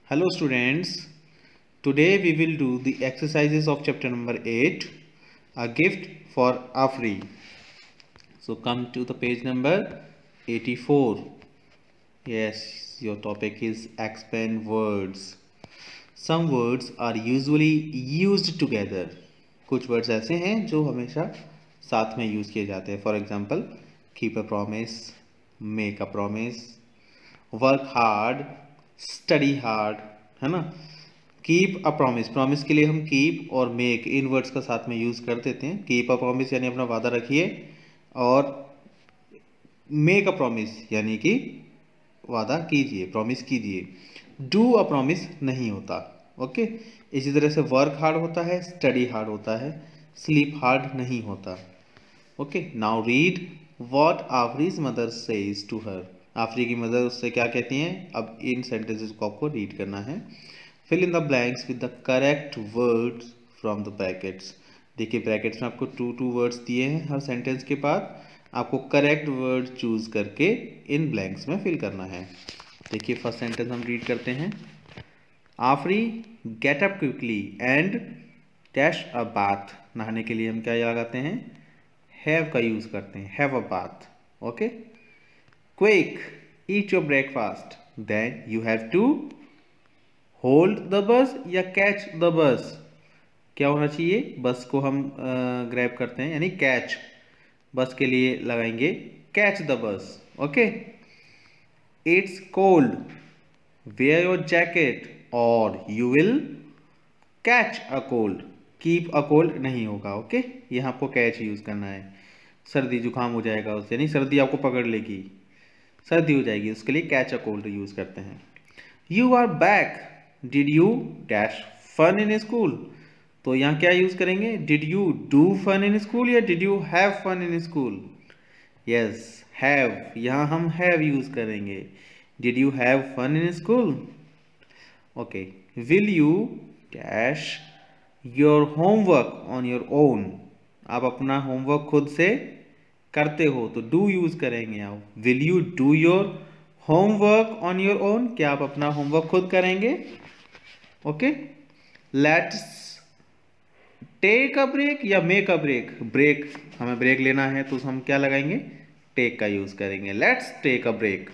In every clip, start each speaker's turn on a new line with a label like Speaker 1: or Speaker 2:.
Speaker 1: Hello students, today we will do the exercises of chapter number 8, a gift for Afri. So come to the page number 84. Yes, your topic is expand words. Some words are usually used together. कुछ words ऐसे हैं जो हमेशा साथ में use किए जाते हैं. For example, keep a promise, make a promise, work hard, study hard, है ना. कीप अ प्रॉमिस, प्रॉमिस के लिए हम कीप और मेक इन वर्ड्स का साथ में यूज कर देते हैं. कीप अ प्रॉमिस यानी अपना वादा रखिए, और मेक अ प्रॉमिस यानी कि वादा कीजिए, प्रॉमिस कीजिए. डू अ प्रॉमिस नहीं होता. ओके. इसी तरह से वर्क हार्ड होता है, स्टडी हार्ड होता है, स्लीप हार्ड नहीं होता. Okay. Now read what Afri's mother says to her. Afri की मदर उससे क्या कहती हैं. अब इन सेंटेंसेस को आपको रीड करना है. Fill in the blanks with the correct words from the brackets. देखिए ब्रैकेट्स में आपको टू वर्ड्स दिए हैं हर सेंटेंस के बाद. आपको करेक्ट वर्ड चूज करके इन ब्लैंक्स में फिल करना है. देखिए फर्स्ट सेंटेंस हम रीड करते हैं. Afri get up quickly and dash a bath. नहाने के लिए हम क्या लगाते हैं, हैव का यूज करते हैं, have a bath. Okay. Quick, eat your breakfast. Then you have to hold the bus या catch the bus. क्या होना चाहिए, बस को हम ग्रैब करते हैं यानी कैच. बस के लिए लगाएंगे catch the bus. Okay. It's cold, wear your jacket or you will catch a cold. Keep a cold नहीं होगा. ओके. यहाँ आपको कैच यूज करना है. सर्दी जुकाम हो जाएगा उससे, यानी सर्दी आपको पकड़ लेगी, सर्दी हो जाएगी, उसके लिए कैच अ कोल्ड यूज करते हैं. You are back, did you dash fun in school. तो यहाँ क्या यूज करेंगे, did you do fun in school या did you have fun in school. Yes, have. यहाँ हम हैव यूज करेंगे. Did you have fun in school. Okay. Will you dash your homework on your own. आप अपना homework खुद से करते हो तो डू यूज करेंगे आप. Will you do your homework on your own. क्या आप अपना होमवर्क खुद करेंगे. Okay. Let's take a break या मेक अ ब्रेक. ब्रेक, हमें ब्रेक लेना है तो हम क्या लगाएंगे, टेक का यूज करेंगे. Let's take a break.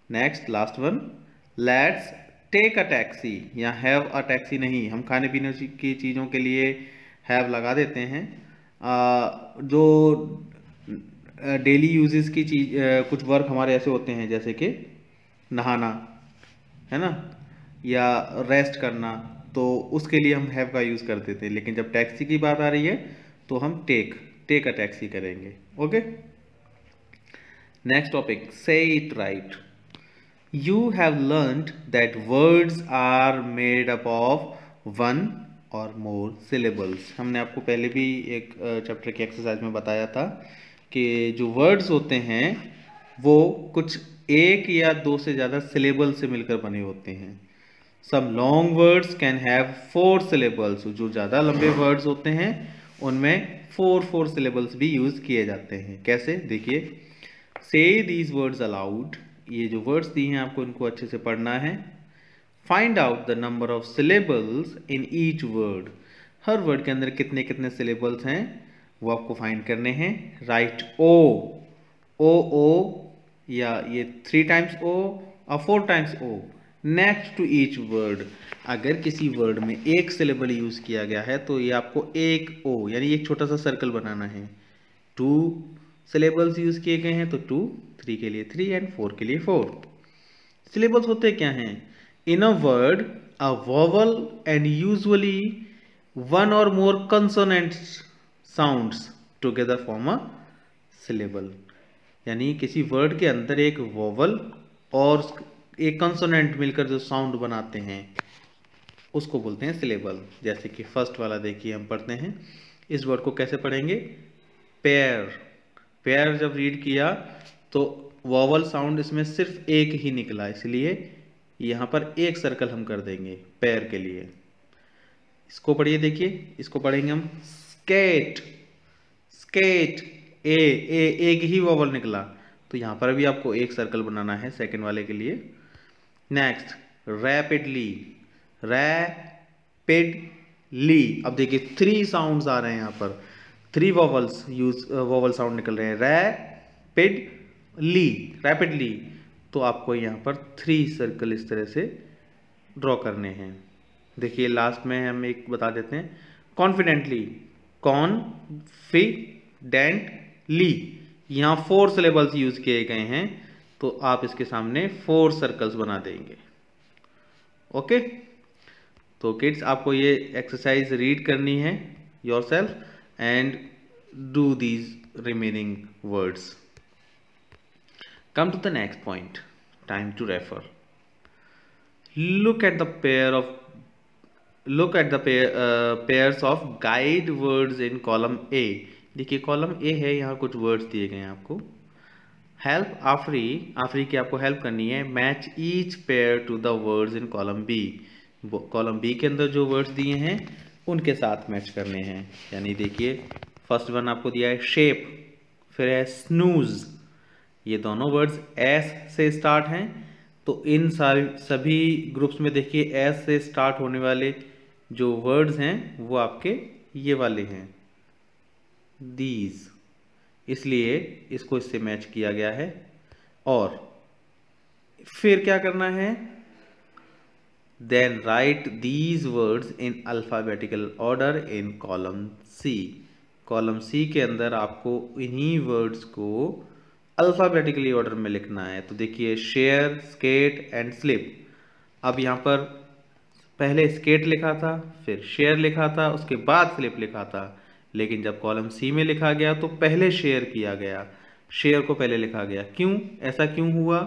Speaker 1: Next last one, let's take a taxi. या हैव अ टैक्सी नहीं, हम खाने पीने की चीज़ों के लिए हैव लगा देते हैं. जो डेली यूजेस की चीज, कुछ वर्क हमारे ऐसे होते हैं जैसे कि नहाना, है ना, या रेस्ट करना, तो उसके लिए हम हैव का यूज कर देते हैं. लेकिन जब टैक्सी की बात आ रही है तो हम टेक अ टैक्सी करेंगे. Okay. Next topic, say it right. You have learned that words are made up of one or more syllables. हमने आपको पहले भी एक चैप्टर की एक्सरसाइज में बताया था कि जो वर्ड्स होते हैं वो कुछ एक या दो से ज़्यादा सिलेबल से मिलकर बने होते हैं. Some long words can have 4 syllables. जो ज़्यादा लंबे वर्ड्स होते हैं उनमें 4 सिलेबल्स भी यूज़ किए जाते हैं. कैसे, देखिए. से दीज वर्ड्स अलाउड. ये जो वर्ड्स दिए हैं आपको इनको अच्छे से पढ़ना है. Find out the number of syllables in each word. Her word के अंदर कितने कितने सिलेबल्स हैं वो आपको फाइंड करने हैं. राइट ओ या ये 3 times O or 4 times O next to each word. अगर किसी वर्ड में एक सिलेबल यूज किया गया है तो ये आपको एक ओ यानी एक छोटा सा सर्कल बनाना है. 2 सिलेबल्स यूज किए गए हैं तो 2, 3 के लिए 3 एंड 4 के लिए 4. सिलेबल्स होते क्या हैं, in a word a vowel and usually one or more consonant sounds together form a syllable. यानी किसी वर्ड के अंदर एक वोवल और एक कंसोनेंट मिलकर जो साउंड बनाते हैं उसको बोलते हैं सिलेबल. जैसे कि फर्स्ट वाला देखिए, हम पढ़ते हैं. इस वर्ड को कैसे पढ़ेंगे, पेयर. पेयर जब रीड किया तो वोवल साउंड इसमें सिर्फ एक ही निकला, इसलिए यहाँ पर एक सर्कल हम कर देंगे पेयर के लिए. इसको पढ़िए, देखिए इसको पढ़ेंगे हम स्केट. स्केट एक ही वोवल निकला तो यहाँ पर भी आपको एक सर्कल बनाना है सेकंड वाले के लिए. Next rapidly, rapidly. अब देखिए 3 साउंड्स आ रहे हैं यहाँ पर, 3 वॉवल साउंड निकल रहे हैं, रैपिडली, रैपिडली। तो आपको यहाँ पर 3 सर्कल इस तरह से ड्रॉ करने हैं। देखिए लास्ट में हम एक बता देते हैं, कॉन्फिडेंटली, कॉन्फिडेंटली, यहाँ 4 सिलेबल्स यूज किए गए हैं, तो आप इसके सामने 4 सर्कल्स बना देंगे। ओके, तो किड्स आपको ये एक्सरसाइज रीड करनी है yourself and do these remaining words. Come to the next point, time to refer. Look at the pairs of guide words in column A। देखिए कॉलम A है, यहाँ कुछ वर्ड्स दिए गए हैं आपको। हेल्प आफरी, आफरी की आपको हेल्प करनी है। Match each pair to the words in column B। Column B के अंदर जो वर्ड्स दिए हैं उनके साथ मैच करने हैं। यानी देखिए फर्स्ट वन आपको दिया है शेप, फिर है स्नूज। ये दोनों वर्ड्स S से स्टार्ट हैं, तो इन सभी ग्रुप्स में देखिए एस से स्टार्ट होने वाले जो वर्ड्स हैं वो आपके ये वाले हैं, दीज, इसलिए इसको इससे मैच किया गया है। और फिर क्या करना है, then write these words in alphabetical order in column C. Column C के अंदर आपको इन्हीं वर्ड्स को अल्फाबेटिकली ऑर्डर में लिखना है। तो देखिए शेयर, स्केट एंड स्लिप। अब यहाँ पर पहले स्केट लिखा था, फिर शेयर लिखा था, उसके बाद स्लिप लिखा था, लेकिन जब कॉलम सी में लिखा गया तो पहले शेयर किया गया, शेयर को पहले लिखा गया। क्यों, ऐसा क्यों हुआ?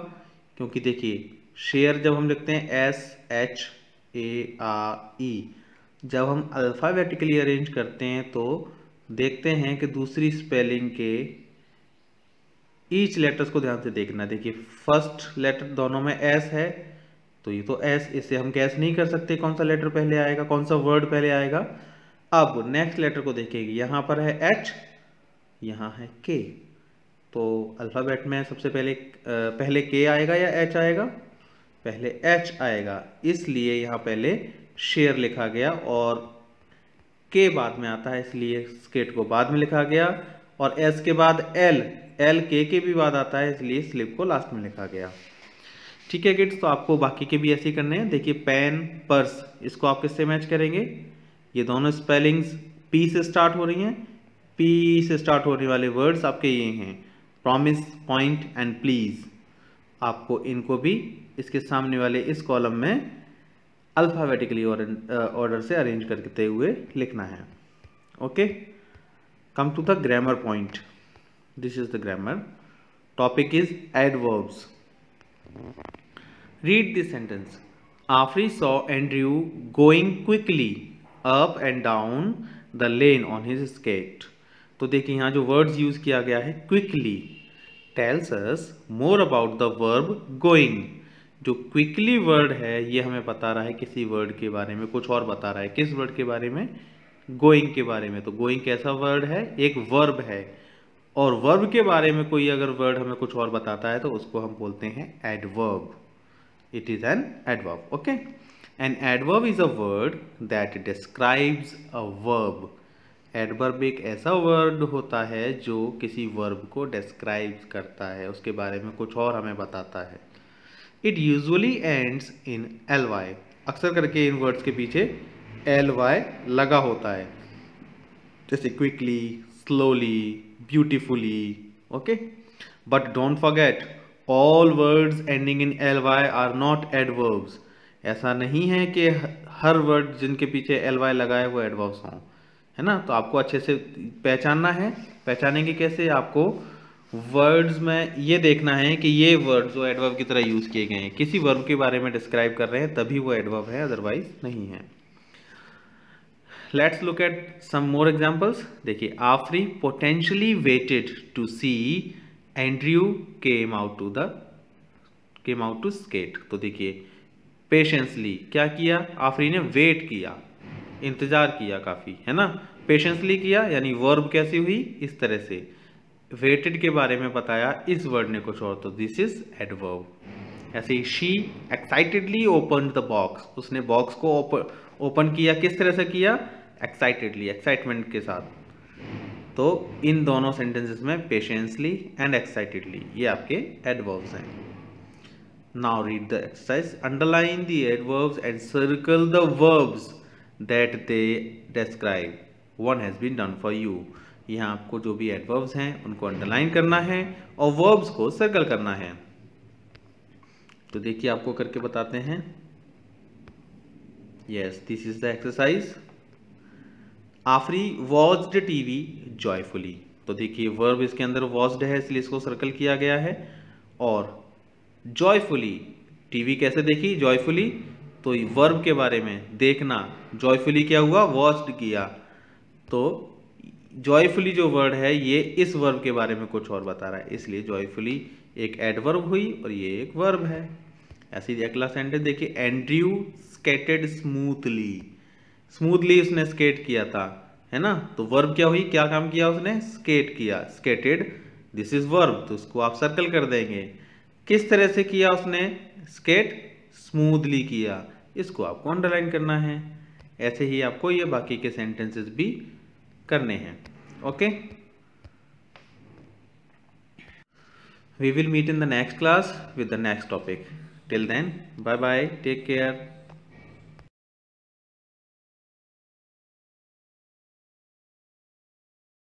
Speaker 1: क्योंकि देखिए शेयर जब हम लिखते हैं SHARE, जब हम अल्फाबेटिकली अरेंज करते हैं तो देखते हैं कि दूसरी स्पेलिंग के ईच लेटर्स को ध्यान से देखना। देखिए फर्स्ट लेटर दोनों में एस है, तो ये तो एस, इससे हम गैस नहीं कर सकते कौन सा लेटर पहले आएगा, कौन सा वर्ड पहले आएगा। अब नेक्स्ट लेटर को देखेंगे, यहाँ पर है एच, यहाँ है के, तो अल्फाबेट में सबसे पहले के आएगा या एच आएगा? पहले एच आएगा, इसलिए यहाँ पहले शेयर लिखा गया और के बाद में आता है, इसलिए स्केट को बाद में लिखा गया। और एस के बाद एल के भी बाद आता है, इसलिए स्लिप को लास्ट में लिखा गया। ठीक है किड्स, तो आपको बाकी के भी ऐसे ही करने हैं। देखिए पेन, पर्स, इसको आप किससे मैच करेंगे? ये दोनों स्पेलिंग्स पी से स्टार्ट हो रही हैं, पी से स्टार्ट होने वाले वर्ड्स आपके ये हैं, प्रॉमिस, पॉइंट एंड प्लीज। आपको इनको भी इसके सामने वाले इस कॉलम में अल्फाबेटिकली ऑर्डर से अरेंज करते हुए लिखना है। Okay, come to the grammar point. This is the grammar. Topic is adverbs. Read this sentence. Afri saw Andrew going quickly up and down the lane on his skate. तो देखिए यहाँ जो words use किया गया है, quickly tells us more about the verb going. जो quickly word है ये हमें बता रहा है किसी word के बारे में, कुछ और बता रहा है। किस word के बारे में? गोइंग के बारे में। तो गोइंग कैसा वर्ड है? एक वर्ब है, और वर्ब के बारे में कोई अगर वर्ड हमें कुछ और बताता है तो उसको हम बोलते हैं adverb. It is an adverb. Okay, an adverb is a word that describes a verb. Adverb एक ऐसा वर्ड होता है जो किसी वर्ब को डिस्क्राइब करता है, उसके बारे में कुछ और हमें बताता है। It usually ends in ly। अक्सर करके इन वर्ड्स के पीछे ly लगा होता है, जैसे quickly, slowly, beautifully. Okay, but don't forget all words ending in ly are not adverbs. ऐसा नहीं है कि हर वर्ड जिनके पीछे ly लगा है वो एडवर्ब्स हों, है ना। तो आपको अच्छे से पहचानना है। पहचानेंगे कैसे? आपको वर्ड्स में ये देखना है कि ये वर्ड जो एडवर्ब की तरह यूज किए गए हैं, किसी वर्ब के बारे में डिस्क्राइब कर रहे हैं तभी वो एडवर्ब है, अदरवाइज नहीं है। Let's look at some more examples. देखिए Afri patiently waited to see Andrew came out to skate. तो देखिए पेशेंसली क्या किया? आफरी ने वेट किया, इंतजार किया काफी, है ना। पेशेंसली किया यानी वर्ब कैसी हुई? इस तरह से। वेटेड के बारे में बताया इस वर्ड ने कुछ और, तो दिस इज एडवर्ब। ऐसे ही she excitedly open the box, उसने बॉक्स को ओपन किया, किस तरह से किया, एक्साइटेडली, एक्साइटमेंट के साथ। तो इन दोनों सेंटेंसेस में पेशेंसली एंड एक्साइटेडली ये आपके एडवर्ब्स हैं। Now read the exercise, underline the adverbs and circle the verbs that they describe, one has been done for you. यहाँ आपको जो भी एडवर्ब्स हैं उनको अंडरलाइन करना है और वर्ब्स को सर्कल करना है। तो देखिए आपको करके बताते हैं। Yes, this is the exercise. Afri watched TV joyfully. तो देखिए वर्ब इसके अंदर वॉच्ड है इसलिए इसको सर्कल किया गया है, और जॉयफुली टीवी कैसे देखी, जॉयफुली, तो वर्ब के बारे में देखना, जॉयफुली क्या हुआ, वॉच्ड किया। तो जॉयफुली जो वर्ड है ये इस वर्ब के बारे में कुछ और बता रहा है, इसलिए जॉयफुली एक एडवर्ब हुई और ये एक वर्ब है। ऐसे ही अगला सेंटेंस देखिए, एंड्रयू स्केटेड स्मूथली, स्मूथली उसने स्केट किया था, है ना। तो वर्ब क्या हुई, क्या काम किया उसने, स्केट किया, स्केटेड, दिस इज वर्ब, तो उसको आप सर्कल कर देंगे। किस तरह से किया उसने स्केट, स्मूथली किया, इसको आपको अंडरलाइन करना है। ऐसे ही आपको ये बाकी के सेंटेंसेस भी करने हैं। Okay, we will meet in the next class with the next topic. Till then, bye bye, take care.